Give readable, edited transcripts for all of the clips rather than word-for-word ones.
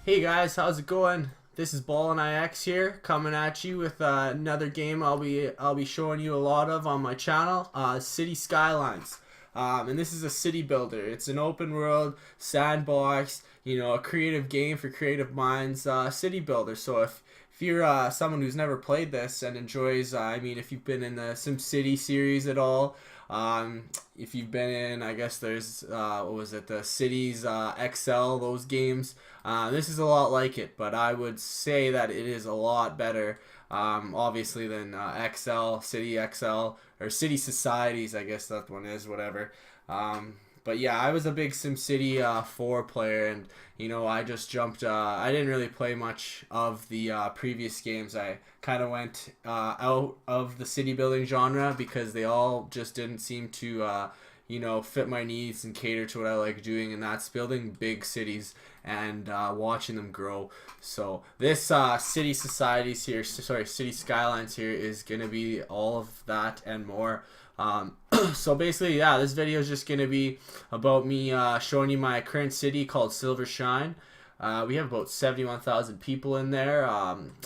Hey guys, how's it going? This is Ballin' IX here, coming at you with another game I'll be showing you a lot of on my channel, City Skylines. And this is a city builder. It's an open world sandbox, a creative game for creative minds, city builder. So if you're someone who's never played this and enjoys, if you've been in the SimCity series at all, if you've been in, I guess there's, what was it, the Cities XL, those games. This is a lot like it, but I would say that it is a lot better, obviously, than City XL, or City Societies, I guess that one is, whatever. But yeah, I was a big SimCity 4 player, and I just jumped. I didn't really play much of the previous games. I kind of went out of the city building genre because they all just didn't seem to, fit my needs and cater to what I like doing, and that's building big cities and watching them grow. So this City Societies here, City Skylines here is gonna be all of that and more. So basically, yeah, this video is just going to be about me showing you my current city called Silvershine. We have about 71,000 people in there.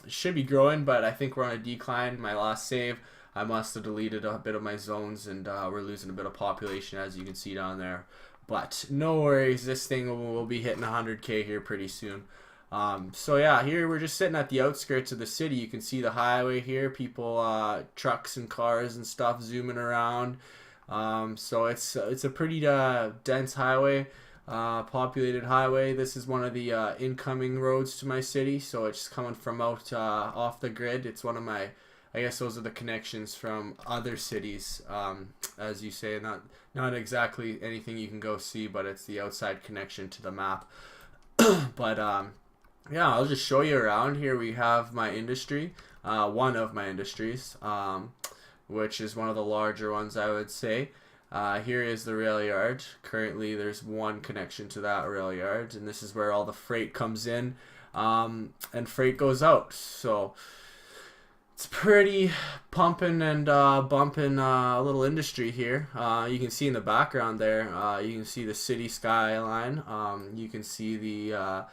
Should be growing, but I think we're on a decline. My last save, I must have deleted a bit of my zones, and we're losing a bit of population, as you can see down there. But no worries, this thing will be hitting 100K here pretty soon. So yeah, here we're just sitting at the outskirts of the city. You can see the highway here, people, trucks and cars and stuff zooming around. So it's a pretty dense highway, populated highway. This is one of the incoming roads to my city, so it's coming from out off the grid. It's one of my, I guess those are the connections from other cities, as you say, not exactly anything you can go see, but it's the outside connection to the map. But yeah, I'll just show you around. Here we have my industry, one of my industries, which is one of the larger ones, I would say. Here is the rail yard. Currently there's one connection to that rail yard, and this is where all the freight comes in, and freight goes out. So it's pretty pumping and bumping little industry here. You can see in the background there, you can see the city skyline. You can see the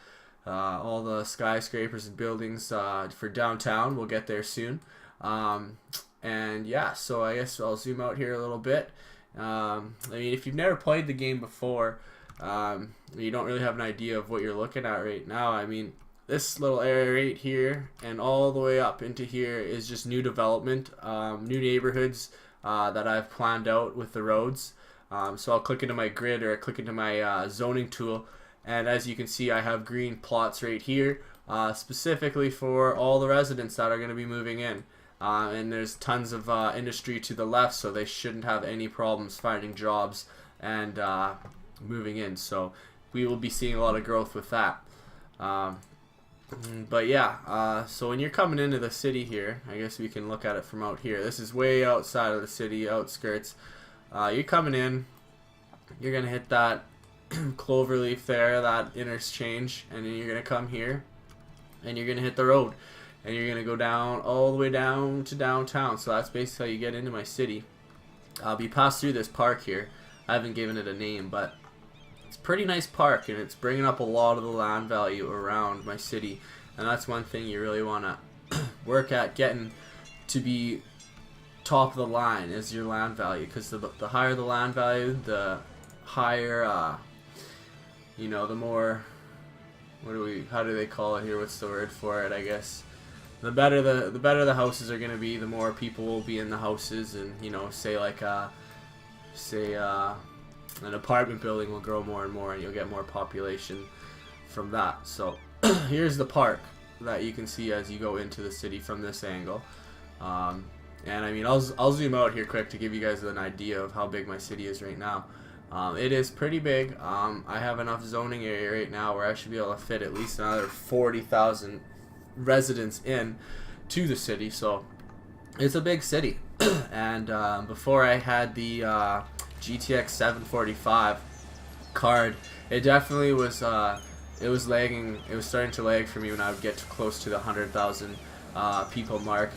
all the skyscrapers and buildings for downtown. We'll get there soon. And yeah, so I guess I'll zoom out here a little bit. If you've never played the game before, you don't really have an idea of what you're looking at right now. This little area right here and all the way up into here is just new development, new neighborhoods that I've planned out with the roads. So I'll click into my grid, or I click into my zoning tool, and as you can see, I have green plots right here, specifically for all the residents that are going to be moving in. And there's tons of industry to the left, so they shouldn't have any problems finding jobs and moving in. So we will be seeing a lot of growth with that. But yeah, so when you're coming into the city here, I guess we can look at it from out here. This is way outside of the city, outskirts. You're coming in, you're going to hit that cloverleaf there, that interchange, and then you're going to come here, and you're going to hit the road. And you're going to go down, all the way down to downtown. So that's basically how you get into my city. You pass through this park here. I haven't given it a name, but it's a pretty nice park, and it's bringing up a lot of the land value around my city. And that's one thing you really want to work at getting to be top of the line, is your land value. Because the higher the land value, the higher, the more, how do they call it here? What's the word for it, I guess? The better the houses are going to be, the more people will be in the houses, and say an apartment building will grow more and more, and you'll get more population from that. So here's the park that you can see as you go into the city from this angle. And I'll zoom out here quick to give you guys an idea of how big my city is right now. It is pretty big. I have enough zoning area right now where I should be able to fit at least another 40,000 residents in to the city, so it's a big city. And before I had the GTX 745 card, it definitely was it was lagging. It was starting to lag for me when I would get close to the 100,000 people mark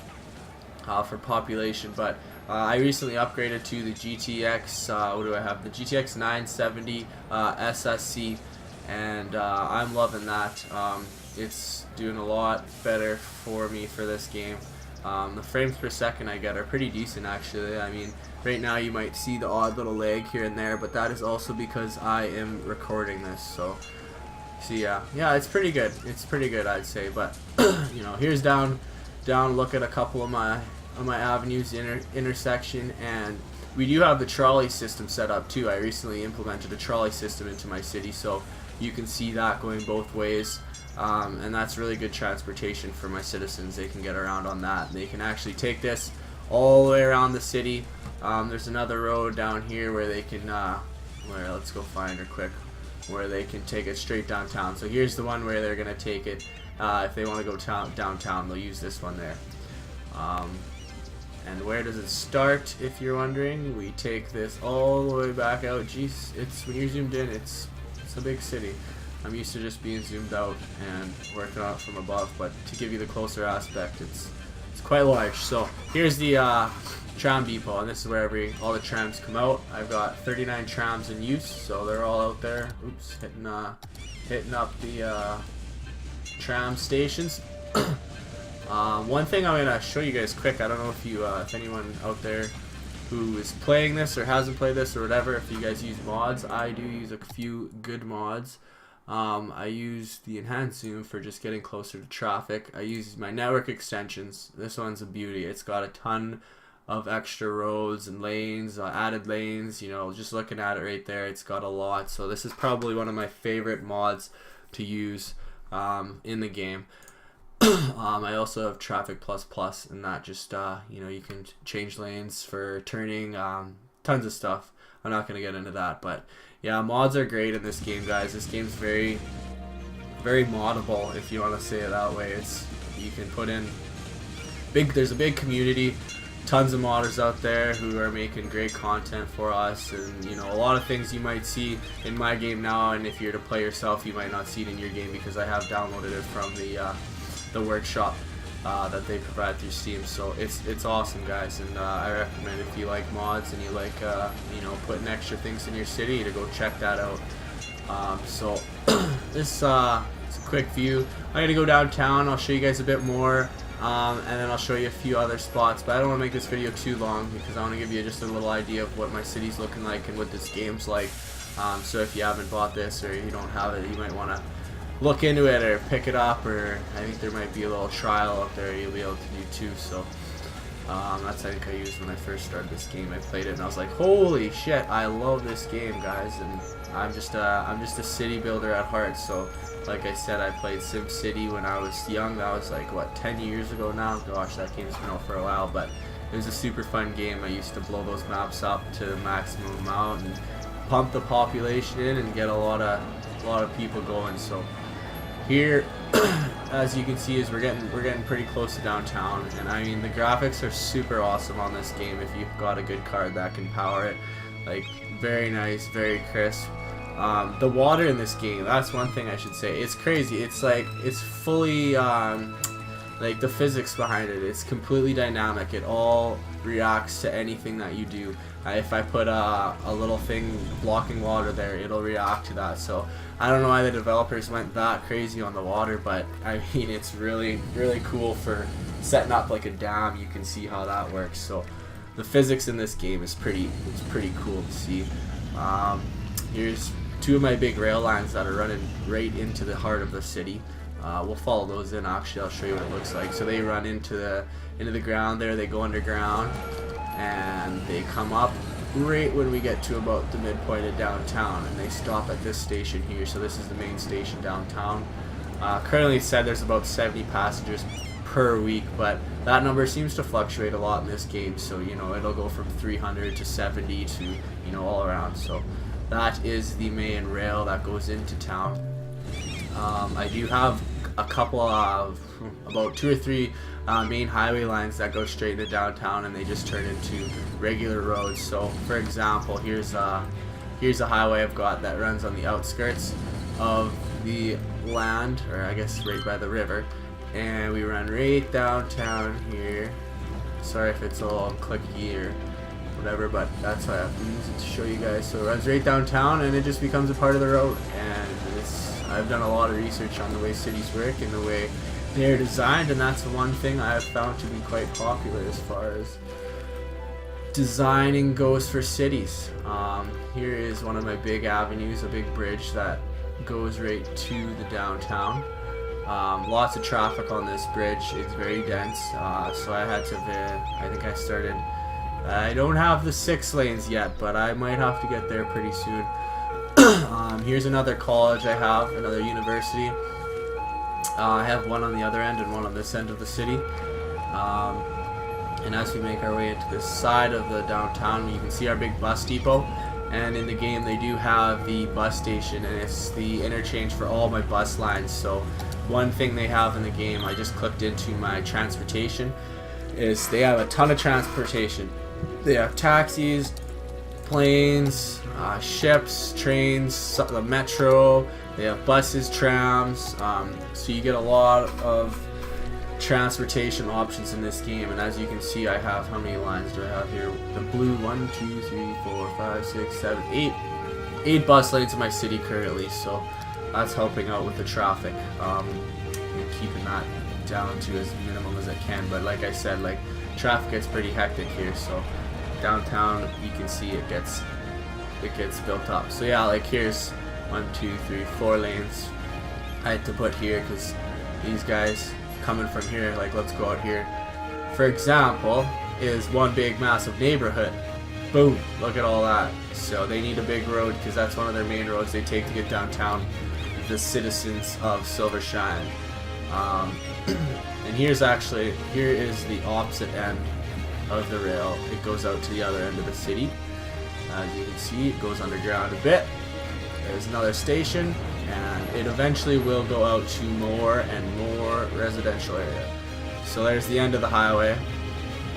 for population. But I recently upgraded to the GTX, what do I have? The GTX 970 SSC, and I'm loving that. it's doing a lot better for me for this game. The frames per second I get are pretty decent actually. I mean, right now you might see the odd little lag here and there, but that is also because I am recording this. So yeah, it's pretty good. It's pretty good, I'd say. But you know, here's down. Look at a couple of my avenues, intersection, and we do have the trolley system set up too. I recently implemented a trolley system into my city, so you can see that going both ways. And that's really good transportation for my citizens. They can get around on that. They can actually take this all the way around the city. There's another road down here where they can, let's go find her quick, where they can take it straight downtown. So here's the one where they're going to take it. If they want to go downtown, they'll use this one there. And where does it start, if you're wondering? We take this all the way back out. Jeez, when you're zoomed in, it's a big city. I'm used to just being zoomed out and working on it from above, but to give you the closer aspect, it's quite large. So here's the tram depot, and this is where all the trams come out. I've got 39 trams in use, so they're all out there. Oops, hitting up the tram stations. One thing I'm gonna show you guys quick. I don't know if anyone out there who is playing this or hasn't played this or whatever, if you guys use mods. I do use a few good mods. I use the enhanced zoom for just getting closer to traffic. I use my network extensions. This one's a beauty. It's got a ton of extra roads and lanes, added lanes. You know, just looking at it right there, it's got a lot. So this is probably one of my favorite mods to use in the game. I also have traffic plus, and that just you know, you can change lanes for turning, tons of stuff. I'm not gonna get into that, but yeah, mods are great in this game, guys. This game's very moddable, if you want to say it that way. You can put in there's a big community, tons of modders out there who are making great content for us, and you know, a lot of things you might see in my game now, and if you're to play yourself, you might not see it in your game because I have downloaded it from the workshop that they provide through Steam. So it's awesome, guys, and I recommend, if you like mods and you like you know, putting extra things in your city, to go check that out. So this it's a quick view. I'm gonna go downtown. I'll show you guys a bit more, and then I'll show you a few other spots, but I don't want to make this video too long because I want to give you just a little idea of what my city's looking like and what this game's like. So if you haven't bought this or you don't have it, you might want to look into it or pick it up, or I think there might be a little trial out there you'll be able to do too. So that's I think I used when I first started this game. I played it and I was like, holy shit, I love this game, guys. And I'm just a city builder at heart. So like I said, I played Sim City when I was young. That was like, what, 10 years ago now? Gosh, that game's been out for a while, but it was a super fun game. I used to blow those maps up to the maximum amount and pump the population in and get a lot of people going. So here, as you can see, is we're getting pretty close to downtown, and I mean, the graphics are super awesome on this game if you've got a good card that can power it. Like, very nice, very crisp. The water in this game, that's one thing I should say. It's crazy. It's like, it's fully like the physics behind it. It's completely dynamic. It all reacts to anything that you do. If I put a little thing blocking water there, it'll react to that. So I don't know why the developers went that crazy on the water, but I mean, it's really cool for setting up like a dam. You can see how that works. So the physics in this game is pretty cool to see. Here's two of my big rail lines that are running right into the heart of the city. We'll follow those in. Actually, I'll show you what it looks like. So they run into the ground there. They go underground, and they come up right when we get to about the midpoint of downtown, and they stop at this station here. So this is the main station downtown. Currently it said there's about 70 passengers per week, but that number seems to fluctuate a lot in this game. So, you know, it'll go from 300 to 70 to, you know, all around. So that is the main rail that goes into town. I do have a couple of, about 2 or 3 main highway lines that go straight into downtown, and they just turn into regular roads. So for example, here's a highway I've got that runs on the outskirts of the land, or I guess right by the river, and we run right downtown here. Sorry if it's a little clicky or whatever, but that's why I have to use it to show you guys. So it runs right downtown, and it just becomes a part of the road. And I've done a lot of research on the way cities work and the way they're designed, and that's one thing I have found to be quite popular as far as designing goes for cities. Here is one of my big avenues, a big bridge that goes right to the downtown. Lots of traffic on this bridge. It's very dense, so I had to, I don't have the 6 lanes yet, but I might have to get there pretty soon. Here's another college I have, another university. I have one on the other end and one on this end of the city. And as we make our way into this side of the downtown, you can see our big bus depot. And in the game they do have the bus station, and it's the interchange for all my bus lines. So one thing they have in the game, I just clicked into my transportation, is they have a ton of transportation. They have taxis, planes, ships, trains, the metro, they have buses, trams, so you get a lot of transportation options in this game. And as you can see, I have, how many lines do I have here? The blue, 1, 2, 3, 4, 5, 6, 7, 8 bus lanes in my city currently, so that's helping out with the traffic, and keeping that down to as minimum as I can. But like I said, like, traffic gets pretty hectic here, so downtown you can see it gets built up. So yeah, like here's 1, 2, 3, 4 lanes I had to put here because these guys coming from here, like, let's go out here, for example, is one big massive neighborhood. Boom, look at all that. So they need a big road because that's one of their main roads they take to get downtown, the citizens of Silvershine. And here is the opposite end of the rail. It goes out to the other end of the city. As you can see, it goes underground a bit. There's another station, and it eventually will go out to more and more residential area. So there's the end of the highway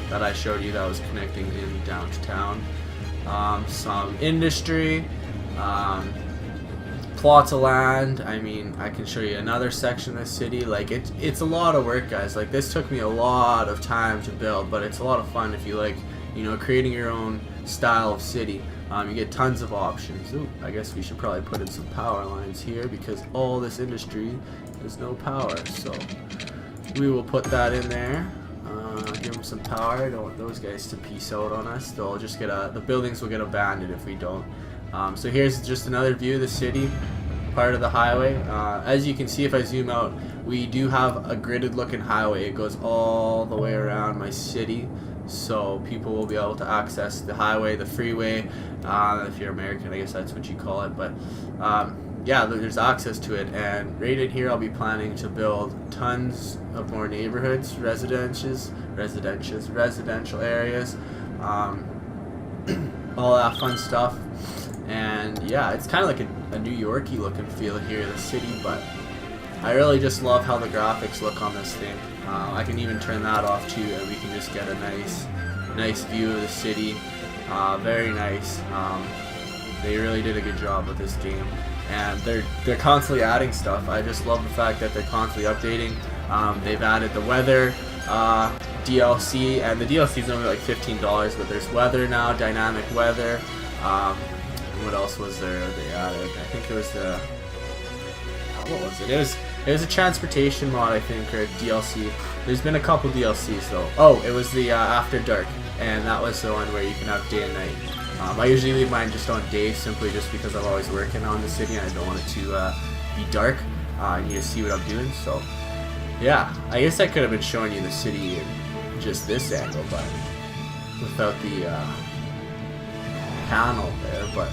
that I showed you that was connecting in downtown. Some industry, plots of land. I mean, I can show you another section of the city. Like, it's a lot of work, guys. Like, this took me a lot of time to build, but it's a lot of fun if you like, you know, creating your own style of city. You get tons of options. Ooh, I guess we should probably put in some power lines here because all this industry has no power. So we will put that in there. Give them some power. I don't want those guys to peace out on us. They'll just get the buildings will get abandoned if we don't. So here's just another view of the city, part of the highway. As you can see, if I zoom out, we do have a gridded looking highway. It goes all the way around my city, so people will be able to access the highway, the freeway. If you're American, I guess that's what you call it. But yeah, there's access to it, and right in here I'll be planning to build tons of more neighborhoods, residential areas, all that fun stuff. And yeah, it's kind of like a New Yorky looking feel here in the city, but I really just love how the graphics look on this thing. I can even turn that off too, and we can just get a nice view of the city. Very nice. They really did a good job with this game, and they're constantly adding stuff. I just love the fact that they're constantly updating. They've added the weather DLC, and the DLC is only like $15, but there's weather now, dynamic weather. What else was there they added? I think it was the what was it? It was a transportation mod, I think, or DLC. There's been a couple DLCs though. Oh, it was the After Dark, and that was the one where you can have day and night. I usually leave mine just on day, simply just because I'm always working on the city and I don't want it to be dark. And you see what I'm doing. So yeah, I guess I could have been showing you the city in just this angle, but without the panel there. But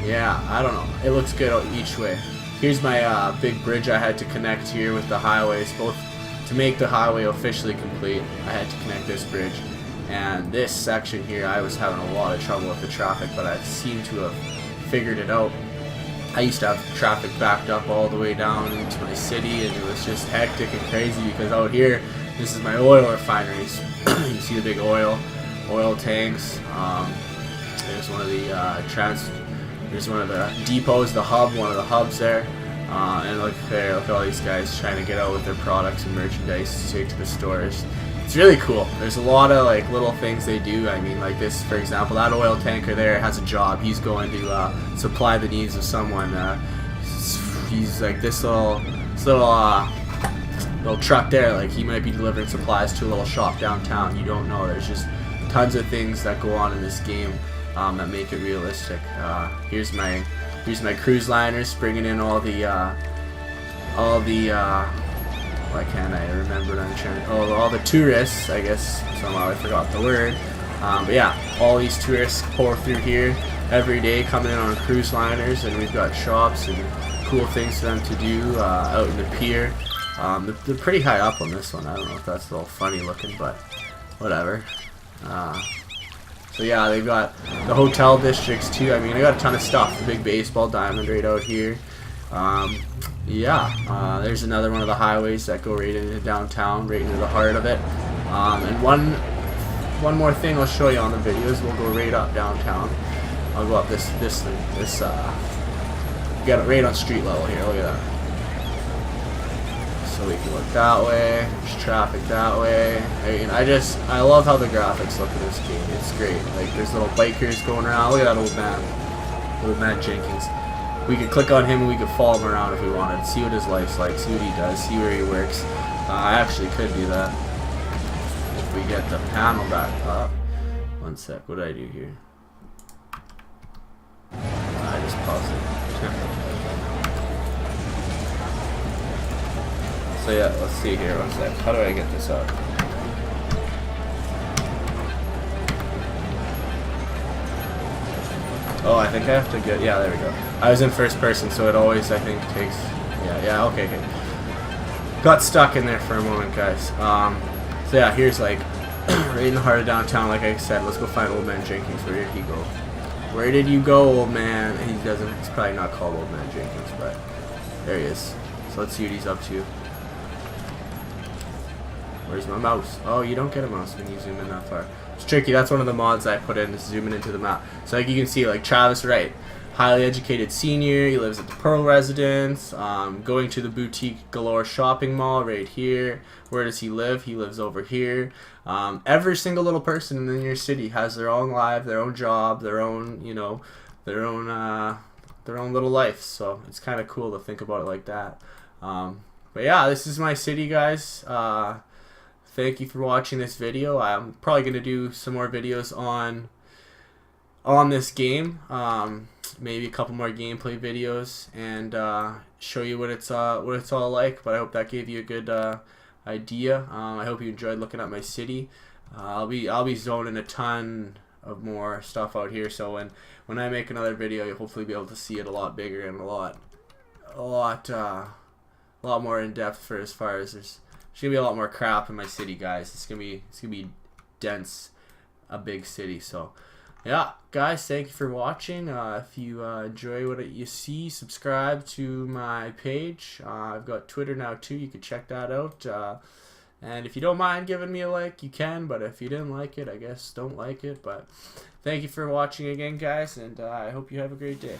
yeah, I don't know. It looks good each way. Here's my big bridge I had to connect here with the highways. Both to make the highway officially complete, I had to connect this bridge. And this section here, I was having a lot of trouble with the traffic, but I seem to have figured it out. I used to have traffic backed up all the way down into my city, and it was just hectic and crazy because out here, this is my oil refineries. You see the big oil tanks. There's one of the there's one of the depots, one of the hubs there. And look there, look at all these guys trying to get out with their products and merchandise to take to the stores. it's really cool. There's a lot of like little things they do. I mean, like this, for example, that oil tanker there has a job. He's going to supply the needs of someone. He's like this little truck there. Like he might be delivering supplies to a little shop downtown. You don't know. There's just tons of things that go on in this game that make it realistic. Here's my cruise liners bringing in all the why can't I remember what I'm trying to... Oh, all the tourists, I guess. Somehow I forgot the word. But yeah, all these tourists pour through here every day, coming in on cruise liners, and we've got shops and cool things for them to do out in the pier. They're pretty high up on this one. I don't know if that's a little funny looking, but whatever. So yeah, they've got the hotel districts too. I mean, I got a ton of stuff. The big baseball diamond right out here. Yeah, there's another one of the highways that go right into downtown, right into the heart of it. And one more thing I'll show you on the videos. We'll go right up downtown. I'll go up this got it right on street level here. Look at that. So we can look that way. There's traffic that way. I mean, I love how the graphics look in this game. It's great. Like there's little bikers going around. Look at that old man Jenkins. We could click on him and we could follow him around if we wanted. See what his life's like, see what he does, see where he works. I actually could do that. If we get the panel back up. One sec, what did I do here? I just paused it. So yeah, let's see here, one sec. How do I get this up? Oh, I think I have to get, yeah, there we go. I was in first person, so it always, I think, takes, okay. Got stuck in there for a moment, guys. So yeah, here's like, right in the heart of downtown, like I said, let's go find Old Man Jenkins. Where did he go? Where did you go, old man? He's probably not called Old Man Jenkins, but there he is. So let's see what he's up to. Where's my mouse? Oh, you don't get a mouse when you zoom in that far. It's tricky. That's one of the mods I put in, is zooming into the map. So like you can see, like Travis Wright, highly educated senior. He lives at the Pearl residence. Going to the boutique galore shopping mall right here. Where does he live? He lives over here. Every single little person in your city has their own life, their own job, their own, you know, their own little life. So it's kind of cool to think about it like that. But yeah, this is my city, guys. Thank you for watching this video. I'm probably gonna do some more videos on this game. Maybe a couple more gameplay videos and show you what it's all like. But I hope that gave you a good idea. I hope you enjoyed looking at my city. I'll be zoning a ton of more stuff out here. So when I make another video, you'll hopefully be able to see it a lot bigger and a lot more in depth. For as far as there's gonna be a lot more crap in my city, guys. It's gonna be dense, a big city. So yeah, guys, thank you for watching. If you enjoy what you see, subscribe to my page. I've got Twitter now too. You can check that out. And if you don't mind giving me a like, you can. But if you didn't like it, I guess don't like it. But thank you for watching again, guys, and I hope you have a great day.